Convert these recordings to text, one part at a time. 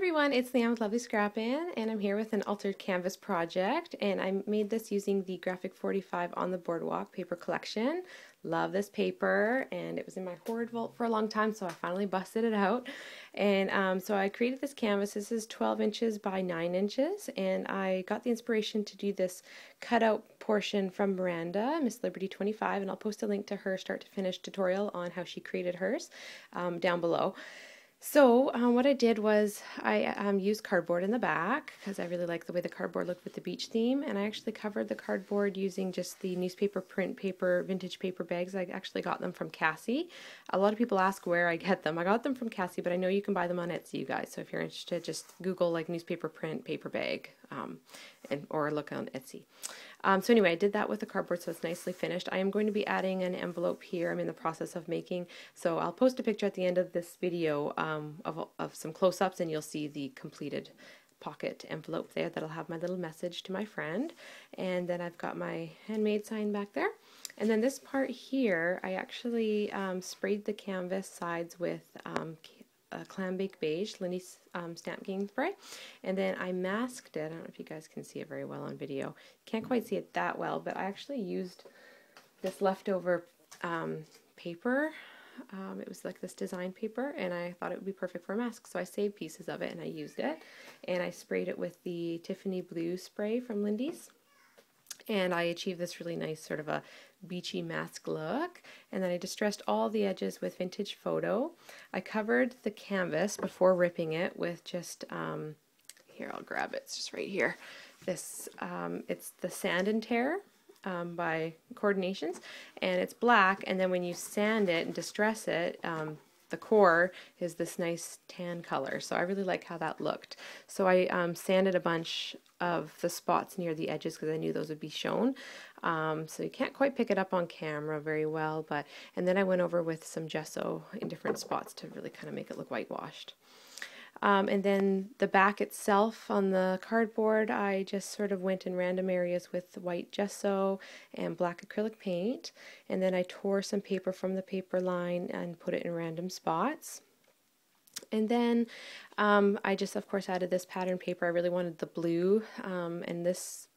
everyone, it's Leanne with Lovely Scrappin', and I'm here with an altered canvas project, and I made this using the Graphic 45 On the Boardwalk paper collection. Love this paper, and it was in my hoard vault for a long time, so I finally busted it out. And so I created this canvas. This is 12 inches by 9 inches, and I got the inspiration to do this cutout portion from Miranda, Miss Liberty 25, and I'll post a link to her start to finish tutorial on how she created hers down below. So what I did was I used cardboard in the back because I really like the way the cardboard looked with the beach theme, and I actually covered the cardboard using just the newspaper print paper, vintage paper bags. I actually got them from Cassie. A lot of people ask where I get them. I got them from Cassie, but I know you can buy them on Etsy, you guys. So if you're interested, just Google like newspaper print paper bag or look on Etsy. So anyway, I did that with the cardboard, so it's nicely finished. I am going to be adding an envelope here. I'm in the process of making, so I'll post a picture at the end of this video of some close-ups, and you'll see the completed pocket envelope there that'll have my little message to my friend. And then I've got my handmade sign back there. And then this part here, I actually sprayed the canvas sides with clam bake beige, Lindy's stamp game spray, and then I masked it. I don't know if you guys can see it very well on video. Can't quite see it that well, but I actually used this leftover paper. It was like this design paper, and I thought it would be perfect for a mask, so I saved pieces of it and I used it, and I sprayed it with the Tiffany blue spray from Lindy's. And I achieved this really nice sort of a beachy mask look. And then I distressed all the edges with vintage photo. I covered the canvas before ripping it with just, here, I'll grab it, it's just right here. This, it's the Sand and Tear by Coordinations, and it's black, and then when you sand it and distress it, the core is this nice tan color, so I really like how that looked. So I sanded a bunch of the spots near the edges because I knew those would be shown. So you can't quite pick it up on camera very well, and then I went over with some gesso in different spots to really kind of make it look whitewashed. And then the back itself on the cardboard, I just sort of went in random areas with white gesso and black acrylic paint, and then I tore some paper from the paper line and put it in random spots. And then I just, of course, added this pattern paper. I really wanted the blue, and this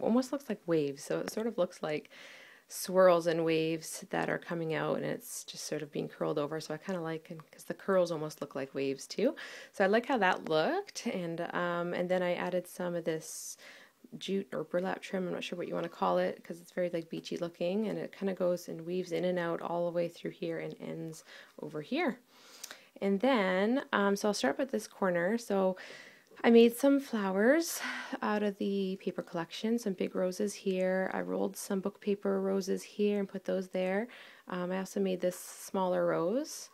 almost looks like waves, so it sort of looks like swirls and waves that are coming out, and it's just sort of being curled over, so I kind of like, because the curls almost look like waves too, so I like how that looked. And then I added some of this jute or burlap trim, I'm not sure what you want to call it, because it's very like beachy looking, and it kind of goes and weaves in and out all the way through here and ends over here. And then so I'll start with this corner. So I made some flowers out of the paper collection, some big roses here. I rolled some book paper roses here and put those there. I also made this smaller rose.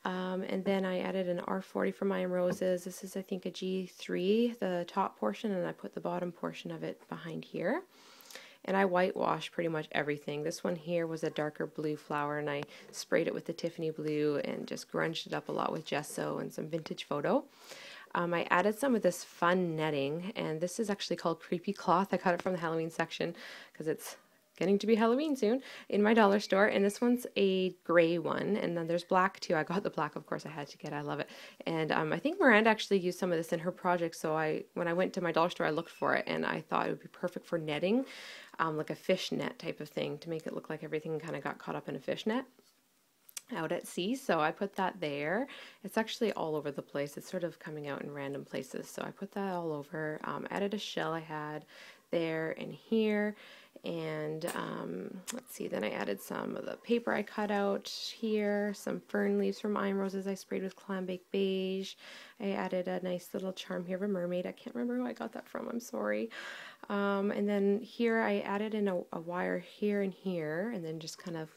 And then I added an R40 for my roses. This is, I think, a G3, the top portion, and I put the bottom portion of it behind here. And I whitewashed pretty much everything. This one here was a darker blue flower, and I sprayed it with the Tiffany blue and just grunged it up a lot with gesso and some vintage photo. I added some of this fun netting, and this is actually called Creepy Cloth. I got it from the Halloween section because it's getting to be Halloween soon in my dollar store, and this one's a gray one, and then there's black too. I got the black, of course, I had to get. I love it. And I think Miranda actually used some of this in her project, so when I went to my dollar store, I looked for it, and I thought it would be perfect for netting, like a fish net type of thing, to make it look like everything kind of got caught up in a fish net out at sea. So I put that there. It's actually all over the place. It's sort of coming out in random places, so I put that all over. Added a shell I had there and here, and let's see, then I added some of the paper I cut out here, some fern leaves from Iron Roses I sprayed with clam bake beige. I added a nice little charm here of a mermaid. I can't remember who I got that from, I'm sorry. And then here I added in a wire here and here, and then just kind of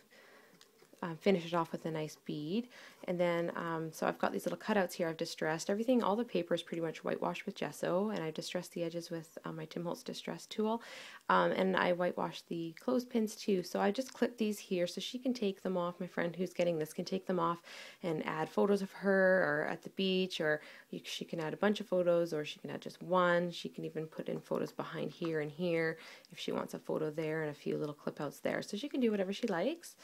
finish it off with a nice bead. And then so I've got these little cutouts here I've distressed. Everything, all the paper is pretty much whitewashed with gesso, and I've distressed the edges with my Tim Holtz distress tool, and I whitewashed the clothespins too. So I just clipped these here so she can take them off. My friend who's getting this can take them off and add photos of her or at the beach, or she can add a bunch of photos, or she can add just one. She can even put in photos behind here and here if she wants a photo there and a few little clip outs there, so she can do whatever she likes.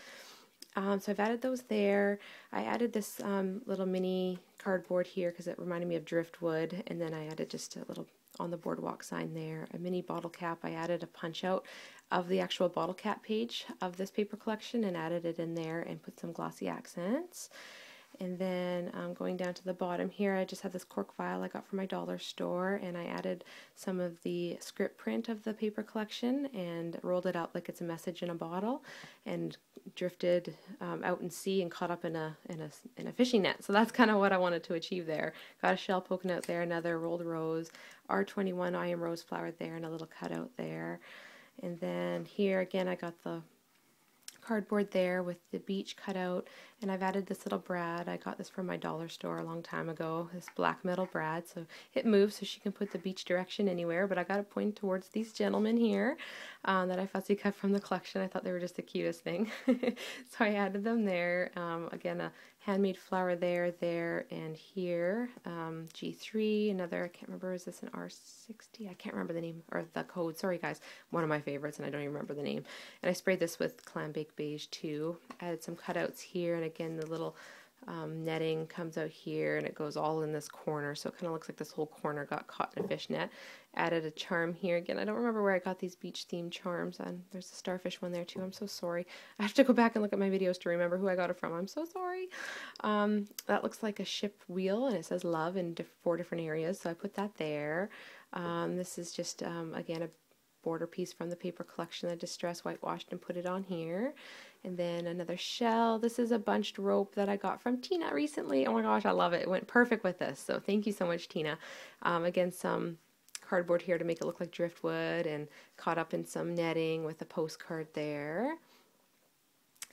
So I've added those there. I added this little mini cardboard here because it reminded me of driftwood, and then I added just a little On the Boardwalk sign there, a mini bottle cap. I added a punch out of the actual bottle cap page of this paper collection and added it in there and put some glossy accents. And then going down to the bottom here, I just have this cork vial I got from my dollar store, and I added some of the script print of the paper collection and rolled it out like it's a message in a bottle, and drifted out in sea and caught up in a fishing net. So that's kind of what I wanted to achieve there. Got a shell poking out there, another rolled rose, R21 I am rose flower there, and a little cutout there. And then here again, I got the cardboard there with the beach cut out, and I've added this little brad. I got this from my dollar store a long time ago, this black metal brad, so it moves so she can put the beach direction anywhere, but I got it pointed towards these gentlemen here that I fussy cut from the collection. I thought they were just the cutest thing. So I added them there. Again, a handmade flower there, and here, G3, another, I can't remember, is this an R60? I can't remember the name, or the code, sorry guys, one of my favorites, and I don't even remember the name. And I sprayed this with Clam Bake Beige too. Added some cutouts here, and again, the little netting comes out here, and it goes all in this corner, so it kind of looks like this whole corner got caught in a fish net. Added a charm here. Again, I don't remember where I got these beach themed charms, and there's a starfish one there too. I'm so sorry. I have to go back and look at my videos to remember who I got it from. I'm so sorry. That looks like a ship wheel, and it says love in 4 different areas, so I put that there. This is just, again, a border piece from the paper collection that I distress whitewashed and put it on here. And then another shell. This is a bunched rope that I got from Tina recently. Oh my gosh, I love it. It went perfect with this. So thank you so much, Tina. Again, some cardboard here to make it look like driftwood, and caught up in some netting with a postcard there.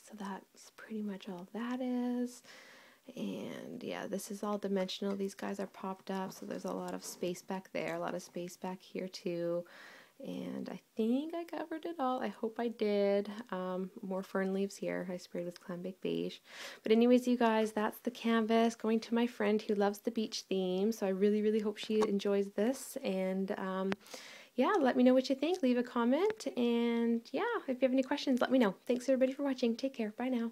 So that's pretty much all that is. And yeah, this is all dimensional. These guys are popped up, so there's a lot of space back there, a lot of space back here too. And I think I covered it all. I hope I did. More fern leaves here. I sprayed with Clam Bake Beige. But anyways, you guys, that's the canvas going to my friend who loves the beach theme. So I really, really hope she enjoys this. And yeah, let me know what you think. Leave a comment. And yeah, if you have any questions, let me know. Thanks everybody for watching. Take care. Bye now.